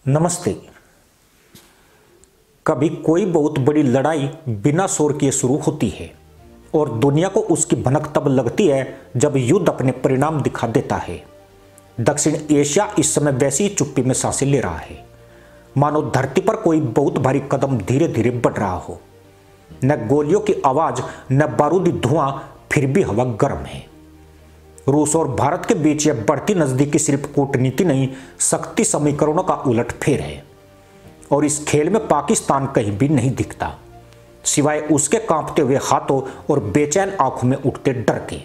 नमस्ते। कभी कोई बहुत बड़ी लड़ाई बिना शोर किए शुरू होती है और दुनिया को उसकी भनक तब लगती है जब युद्ध अपने परिणाम दिखा देता है। दक्षिण एशिया इस समय वैसी ही चुप्पी में सांसें ले रहा है, मानो धरती पर कोई बहुत भारी कदम धीरे धीरे बढ़ रहा हो। न गोलियों की आवाज, न बारूदी धुआं, फिर भी हवा गर्म है। रूस और भारत के बीच यह बढ़ती नजदीकी सिर्फ कूटनीति नहीं, शक्ति समीकरणों का उलटफेर है। और इस खेल में पाकिस्तान कहीं भी नहीं दिखता, सिवाय उसके कांपते हुए हाथों और बेचैन आंखों में उठते डर के।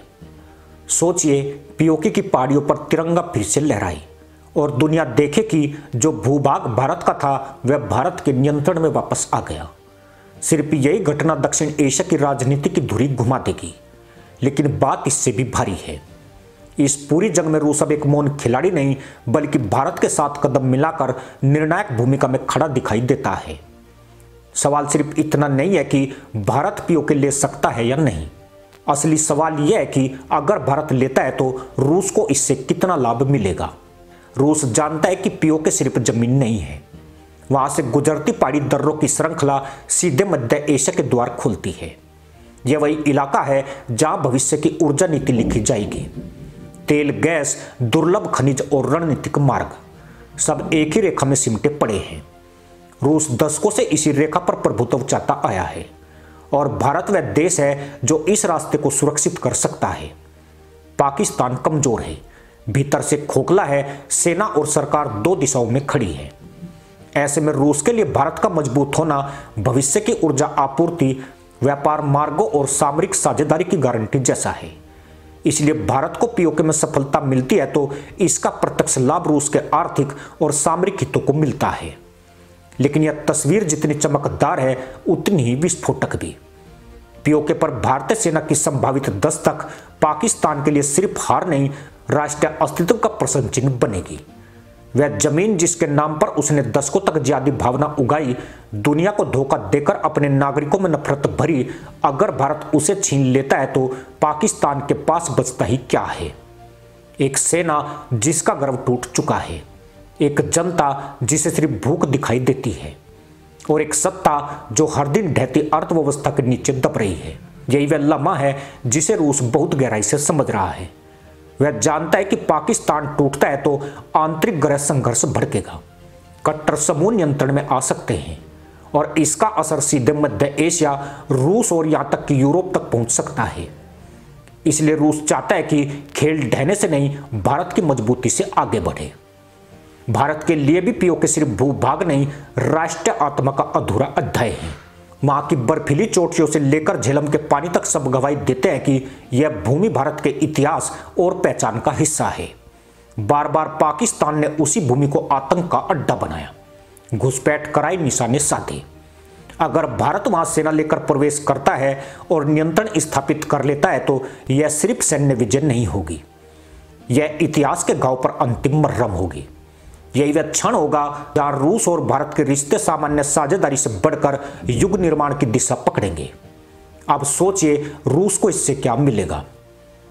सोचिए, पीओके की पहाड़ियों पर तिरंगा फिर से लहराए और दुनिया देखे कि जो भूभाग भारत का था वह भारत के नियंत्रण में वापस आ गया। सिर्फ यही घटना दक्षिण एशिया की राजनीति की धुरी घुमा देगी, लेकिन बात इससे भी भारी है। इस पूरी जंग में रूस अब एक मौन खिलाड़ी नहीं, बल्कि भारत के साथ कदम मिलाकर निर्णायक भूमिका में खड़ा दिखाई देता है। सवाल सिर्फ इतना नहीं है कि भारत पीओके ले सकता है या नहीं। असली सवाल यह है कि अगर भारत लेता है तो रूस को इससे कितना लाभ मिलेगा। रूस जानता है कि पीओके सिर्फ जमीन नहीं है, वहां से गुजरती पहाड़ी दर्रों की श्रृंखला सीधे मध्य एशिया के द्वार खोलती है। यह वही इलाका है जहां भविष्य की ऊर्जा नीति लिखी जाएगी। तेल, गैस, दुर्लभ खनिज और रणनीतिक मार्ग सब एक ही रेखा में सिमटे पड़े हैं। रूस दशकों से इसी रेखा पर प्रभुत्व चाहता आया है और भारत वह देश है जो इस रास्ते को सुरक्षित कर सकता है। पाकिस्तान कमजोर है, भीतर से खोखला है, सेना और सरकार दो दिशाओं में खड़ी है। ऐसे में रूस के लिए भारत का मजबूत होना भविष्य की ऊर्जा आपूर्ति, व्यापार मार्गों और सामरिक साझेदारी की गारंटी जैसा है। इसलिए भारत को पीओके में सफलता मिलती है तो इसका प्रत्यक्ष लाभ रूस के आर्थिक और सामरिक हितों को मिलता है। लेकिन यह तस्वीर जितनी चमकदार है उतनी ही विस्फोटक भी। पीओके पर भारतीय सेना की संभावित दस्तक पाकिस्तान के लिए सिर्फ हार नहीं, राष्ट्रीय अस्तित्व का प्रश्न चिन्ह बनेगी। वह जमीन जिसके नाम पर उसने दशकों तक जिहादी भावना उगाई, दुनिया को धोखा देकर अपने नागरिकों में नफरत भरी, अगर भारत उसे छीन लेता है तो पाकिस्तान के पास बचता ही क्या है। एक सेना जिसका गर्व टूट चुका है, एक जनता जिसे सिर्फ भूख दिखाई देती है, और एक सत्ता जो हर दिन ढहती अर्थव्यवस्था के नीचे दब रही है। यही वह लम्हा है जिसे रूस बहुत गहराई से समझ रहा है। वह जानता है कि पाकिस्तान टूटता है तो आंतरिक गृह संघर्ष भड़केगा, कट्टर समूह नियंत्रण में आ सकते हैं और इसका असर सीधे मध्य एशिया, रूस और यहां तक कि यूरोप तक पहुंच सकता है। इसलिए रूस चाहता है कि खेल ढहने से नहीं, भारत की मजबूती से आगे बढ़े। भारत के लिए भी पीओके सिर्फ भूभाग नहीं, राष्ट्रीय आत्मा का अधूरा अध्याय है। वहां की बर्फीली चोटियों से लेकर झेलम के पानी तक सब गवाही देते हैं कि यह भूमि भारत के इतिहास और पहचान का हिस्सा है। बार बार पाकिस्तान ने उसी भूमि को आतंक का अड्डा बनाया, घुसपैठ कराई, निशाने साधे। अगर भारत वहां सेना लेकर प्रवेश करता है और नियंत्रण स्थापित कर लेता है तो यह सिर्फ सैन्य विजय नहीं होगी, यह इतिहास के घाव पर अंतिम मरहम होगी। यही वह क्षण होगा जहां रूस और भारत के रिश्ते सामान्य साझेदारी से बढ़कर युग निर्माण की दिशा पकड़ेंगे। अब सोचिए, रूस को इससे क्या मिलेगा?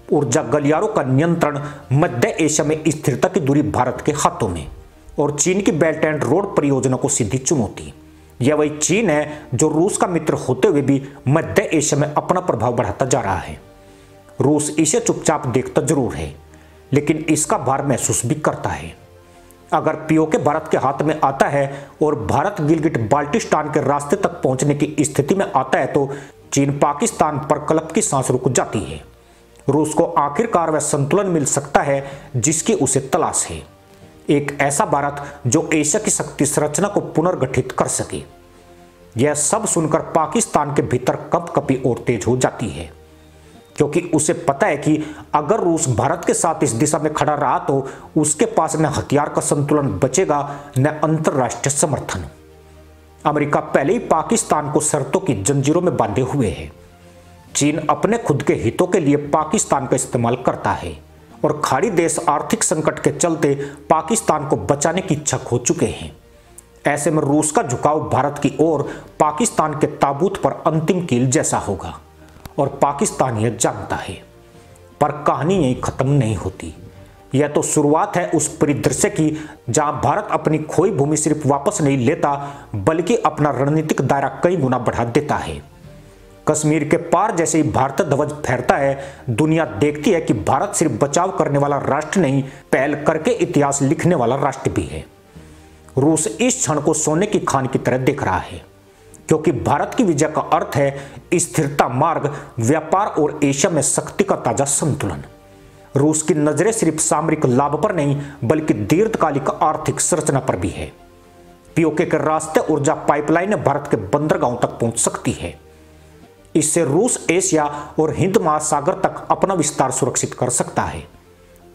ऊर्जा गलियारों का नियंत्रण, मध्य एशिया में स्थिरता की दूरी भारत के हाथों में, और चीन की बेल्ट एंड रोड परियोजना को सीधी चुनौती। यह वही चीन है जो रूस का मित्र होते हुए भी मध्य एशिया में अपना प्रभाव बढ़ाता जा रहा है। रूस इसे चुपचाप देखता जरूर है, लेकिन इसका भार महसूस भी करता है। अगर पीओके भारत के हाथ में आता है और भारत गिलगिट बाल्टिस्तान के रास्ते तक पहुंचने की स्थिति में आता है तो चीन पाकिस्तान पर कलप की सांस रुक जाती है। रूस को आखिरकार वह संतुलन मिल सकता है जिसकी उसे तलाश है, एक ऐसा भारत जो एशिया की शक्ति संरचना को पुनर्गठित कर सके। यह सब सुनकर पाकिस्तान के भीतर कंपकपी और तेज हो जाती है, क्योंकि उसे पता है कि अगर रूस भारत के साथ इस दिशा में खड़ा रहा तो उसके पास न हथियार का संतुलन बचेगा, न अंतरराष्ट्रीय समर्थन। अमेरिका पहले ही पाकिस्तान को शर्तों की जंजीरों में बांधे हुए है। चीन अपने खुद के हितों के लिए पाकिस्तान का इस्तेमाल करता है और खाड़ी देश आर्थिक संकट के चलते पाकिस्तान को बचाने की इच्छा खो चुके हैं। ऐसे में रूस का झुकाव भारत की ओर पाकिस्तान के ताबूत पर अंतिम कील जैसा होगा, और पाकिस्तान यह जानता है। पर कहानी यहीं खत्म नहीं होती। यह तो शुरुआत है उस परिदृश्य की जहां भारत अपनी खोई भूमि सिर्फ वापस नहीं लेता बल्कि अपना रणनीतिक दायरा कई गुना बढ़ा देता है। कश्मीर के पार जैसे ही भारत ध्वज फहरता है, दुनिया देखती है कि भारत सिर्फ बचाव करने वाला राष्ट्र नहीं, पहल करके इतिहास लिखने वाला राष्ट्र भी है। रूस इस क्षण को सोने की खान की तरह देख रहा है, क्योंकि भारत की विजय का अर्थ है स्थिरता, मार्ग, व्यापार और एशिया में शक्ति का ताजा संतुलन। रूस की नजरें सिर्फ सामरिक लाभ पर नहीं बल्कि दीर्घकालिक आर्थिक संरचना पर भी है। पीओके के रास्ते ऊर्जा पाइपलाइन भारत के बंदरगाहों तक पहुंच सकती है। इससे रूस एशिया और हिंद महासागर तक अपना विस्तार सुरक्षित कर सकता है।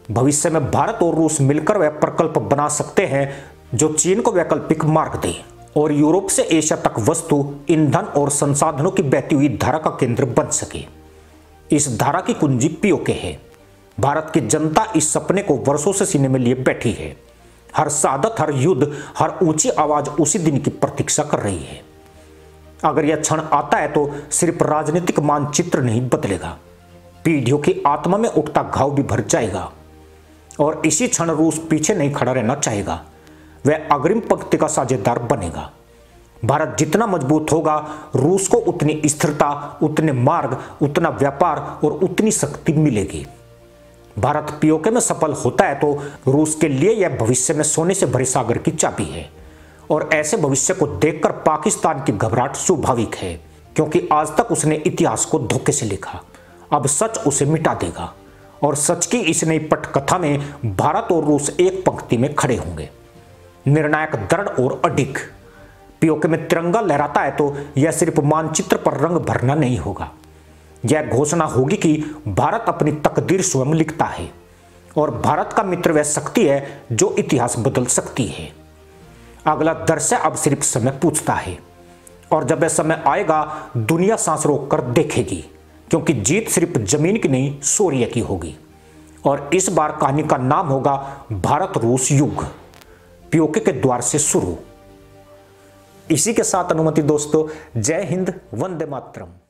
भविष्य में भारत और रूस मिलकर वह प्रकल्प बना सकते हैं जो चीन को वैकल्पिक मार्ग दे और यूरोप से एशिया तक वस्तु, ईंधन और संसाधनों की बहती हुई धारा का केंद्र बन सके। इस धारा की कुंजी पीओके है। भारत की जनता इस सपने को वर्षों से सीने में लिए बैठी है। हर सादत, हर युद्ध, हर ऊंची आवाज उसी दिन की प्रतीक्षा कर रही है। अगर यह क्षण आता है तो सिर्फ राजनीतिक मानचित्र नहीं बदलेगा, पीढ़ियों की आत्मा में उठता घाव भी भर जाएगा। और इसी क्षण रूस पीछे नहीं खड़ा रहना चाहेगा, वह अग्रिम पंक्ति का साझेदार बनेगा। भारत जितना मजबूत होगा, रूस को उतनी स्थिरता, उतने मार्ग, उतना व्यापार और उतनी शक्ति मिलेगी। भारत पीओके में सफल होता है तो रूस के लिए यह भविष्य में सोने से भरे सागर की चाबी है। और ऐसे भविष्य को देखकर पाकिस्तान की घबराहट स्वाभाविक है, क्योंकि आज तक उसने इतिहास को धोखे से लिखा। अब सच उसे मिटा देगा और सच की इस नई पटकथा में भारत और रूस एक पंक्ति में खड़े होंगे, निर्णायक, दृढ़ और अडिग। पीओके में तिरंगा लहराता है तो यह सिर्फ मानचित्र पर रंग भरना नहीं होगा, यह घोषणा होगी कि भारत अपनी तकदीर स्वयं लिखता है और भारत का मित्र वह शक्ति है जो इतिहास बदल सकती है। अगला दृश्य अब सिर्फ समय पूछता है, और जब यह समय आएगा दुनिया सांस रोक कर देखेगी, क्योंकि जीत सिर्फ जमीन की नहीं, शौर्य की होगी। और इस बार कहानी का नाम होगा भारत रूस युग, पीओके के द्वार से शुरू। इसी के साथ अनुमति दोस्तों, जय हिंद, वंदे मातरम।